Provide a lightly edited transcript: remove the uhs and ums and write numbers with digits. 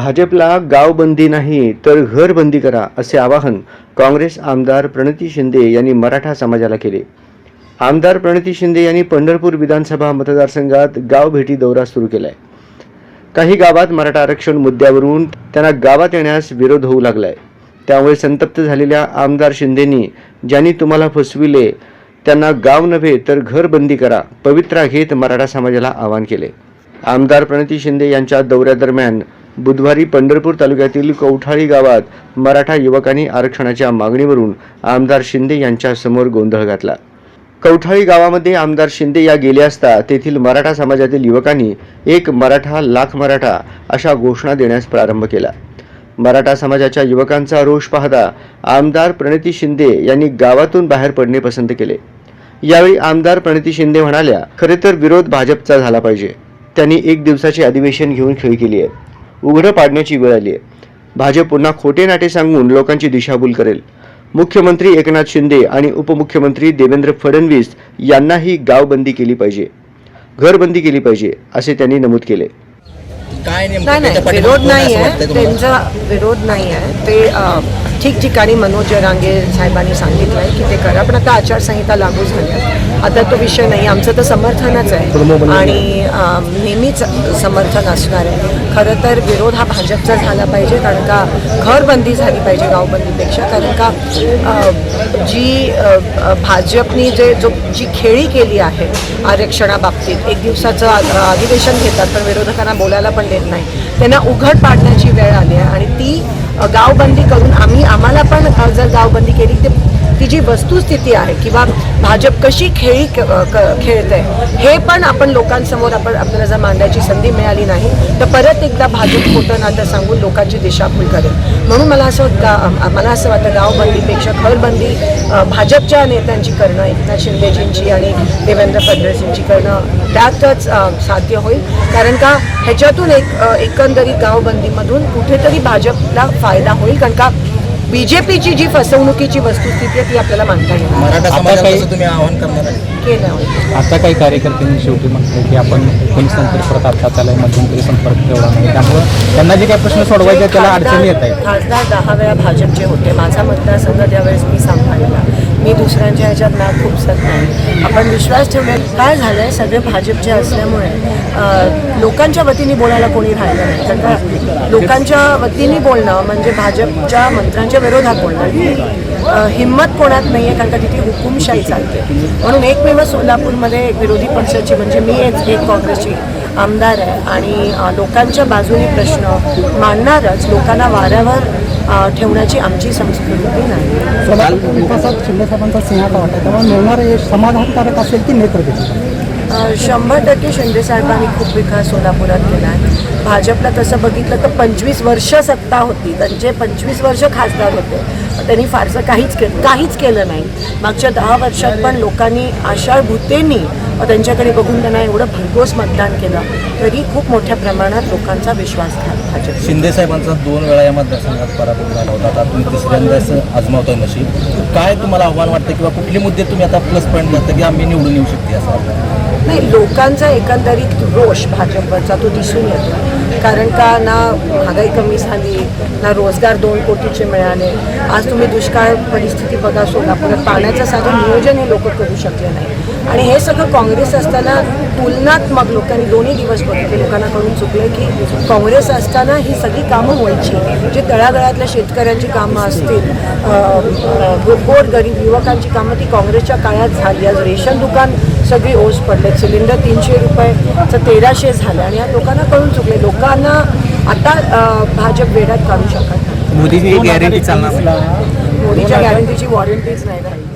भाजपला गावबंदी नाही तर घरबंदी करा असे आवाहन काँग्रेस आमदार प्रणिती शिंदे यांनी मराठा समाजाला केले। आमदार प्रणिती शिंदे यांनी पंढरपूर विधानसभा मतदारसंघात गाव भेटी दौरा सुरू केलाय। काही गावात मराठा आरक्षण मुद्द्यावरून त्यांना गावात येण्यास विरोध होऊ लागलाय। त्यामुळे संतप्त झालेल्या आमदार शिंदेंनी ज्यांनी तुम्हाला फसविले त्यांना गाव नव्हे तर घरबंदी करा पवित्रा घेत मराठा समाजाला आवाहन केले। आमदार प्रणिती शिंदे यांच्या दौऱ्यादरम्यान बुधवारी पंढरपूर तालुक्यातील कौठाळी गावात मराठा युवकांनी आरक्षणाच्या मागणीवरून आमदार शिंदे यांच्या समोर गोंधळ घातला। कौठाळी गावामध्ये आमदार शिंदे या गेले असता तेथील मराठा समाजातील युवकांनी एक मराठा लाख मराठा अशा घोषणा देण्यास प्रारंभ केला। मराठा समाजाच्या युवकांचा रोष पाहता आमदार प्रणिती शिंदे यांनी गावातून बाहेर पडणे पसंत केले। यावेळी आमदार प्रणिती शिंदे म्हणाल्या, खरे तर विरोध भाजपचा झाला पाहिजे। त्यांनी एक दिवसाचे अधिवेशन घेऊन खेळी केली आहे। उघडं पाडण्याची वेळ आली आहे। भाजप पुन्हा खोटे नाटे सांगून लोकांची दिशाभूल करेल। मुख्यमंत्री एकनाथ शिंदे आणि उपमुख्यमंत्री देवेंद्र फडणवीस यांनाही गावबंदी केली पाहिजे, घरबंदी केली पाहिजे असे त्यांनी नमूद केले। विरोध नाही आहे, त्यांचा विरोध नाही आहे। ते ठिकठिकाणी मनोज जरांगे साहेबांनी सांगितलं आहे की ते करा, पण आता आचारसंहिता लागू झाली आहे। आता तो विषय नाही, आमचं तर समर्थनच आहे आणि नेहमीच समर्थन असणार आहे। खरं तर विरोध हा भाजपचा झाला पाहिजे, कारण का घरबंदी झाली पाहिजे गावबंदीपेक्षा। कारण का भाजपनी जी खेळी केली आहे आरक्षणाबाबतीत, एक दिवसाचं अधिवेशन घेतात पण विरोधकांना बोलायला पण देत नाही, त्यांना उघड पाडण्याची वेळ आली आहे। आणि ती गावबंदी करून आम्हाला पण जर गावबंदी केली तर ती जी वस्तुस्थिती आहे किंवा भाजप कशी खेळी खेळते हे पण आपण लोकांसमोर आपल्याला जर मांडायची संधी मिळाली नाही तर परत एकदा भाजप खोटं नाटं सांगून लोकांची दिशाभूल करेल। म्हणून मला असं वाटतं गावबंदीपेक्षा घरबंदी भाजपच्या नेत्यांची करणं, एकनाथ शिंदेजींची आणि देवेंद्र फडणवीसजींची करणं त्यातच साध्य होईल। कारण का ह्याच्यातून एकंदरीत गावबंदीमधून कुठेतरी भाजपला फायदा होईल, कारण का बीजेपीची जी फसवणुकीची वस्तुस्थिती आहे ती आपल्याला मानता येईल। मराठा समाजाला तुम्ही आवाहन करणार केलं आता काही कार्यकर्त्यांनी शेवटी म्हटलं की आपण पोलीस परत आता त्याला मध्यंतरी संपर्क ठेवला नाही, त्यामुळे त्यांना जे काही प्रश्न सोडवायचे त्याला अडचणी येत आहेत। खासदार 10 वेळा भाजपचे होते, माझा मतदारसंघ त्यावेळेस मी सांभाळला, मी दुसऱ्यांच्या ह्याच्यात नाक खुपसत नाही। आपण विश्वास ठेवला, काय झालं आहे सगळे भाजपचे असल्यामुळे लोकांच्या वतीने बोलायला कोणी राहिलं नाही। कारण का लोकांच्या वतीने बोलणं म्हणजे भाजपच्या मंत्र्यांच्या विरोधात बोलणं हिंमत कोणात नाही आहे, कारण का तिथे हुकुमशाही चालते। म्हणून एकमेव सोलापूरमध्ये विरोधी पक्षाची म्हणजे मी एक काँग्रेसची आमदार आहे आणि लोकांच्या बाजूने प्रश्न मांडणारच, लोकांना वाऱ्यावर ठेवण्याची आमची संस्कृती नाही। विकासात शिंदे साहेबांचा सिंहाचा वाटा, तेव्हा मिळणारं यश समाधानकारक असेल की नेतृत्व? 100% शिंदे साहेबांनी खूप विकास सोलापुरात केला आहे। भाजपला तसं बघितलं तर 25 वर्ष सत्ता होती, त्यांचे 25 वर्ष खासदार होते, त्यांनी फारसं काहीच केलं नाही। मागच्या 10 वर्षात पण लोकांनी आषाढ भूतेंनी त्यांच्याकडे बघून त्यांना एवढं भरघोस मतदान केलं, तरी खूप मोठ्या प्रमाणात लोकांचा विश्वासघात भाजप। शिंदे साहेबांचा 2 वेळा या मतदारसंघात पराभव झाला होता, आता तुम्ही तिसऱ्यांदाच आजमावतोय नशीब। काय तुम्हाला आव्हान वाटतं किंवा कुठले मुद्दे तुम्ही आता प्लस पॉईंट करता की आम्ही निवडून येऊ शकते असं वाटतं? नाही, लोकांचा एकंदरीत रोष भाजपवरचा तो दिसून येतो। कारण का ना महागाई कमी झाली, ना रोजगार 2 कोटीचे मिळाले। आज तुम्ही दुष्काळ परिस्थिती बघा सोलापुरात, पाण्याचं साधं नियोजन हे लोक करू शकले नाही आणि हे सगळं काँग्रेस असताना तुलनात्मक लोकांनी दोन्ही दिवस बघितले, लोकांना कळून चुकले की काँग्रेस असताना ही सगळी कामं व्हायची, जे तळागाळातल्या शेतकऱ्यांची कामं असतील, गोरगरीब युवकांची कामं ती काँग्रेसच्या काळात झाली। आज रेशन दुकान सगळी ओस पडले, सिलेंडर 300 रुपयाचं 1300 झालं आणि या लोकांना कळून चुकले। लोकांना आता भाजप वेड्यात काढू शकत नाही। मोदीची गॅरंटी चालणार, मोदीच्या गॅरंटीची वॉरंटीच नाही राहिली।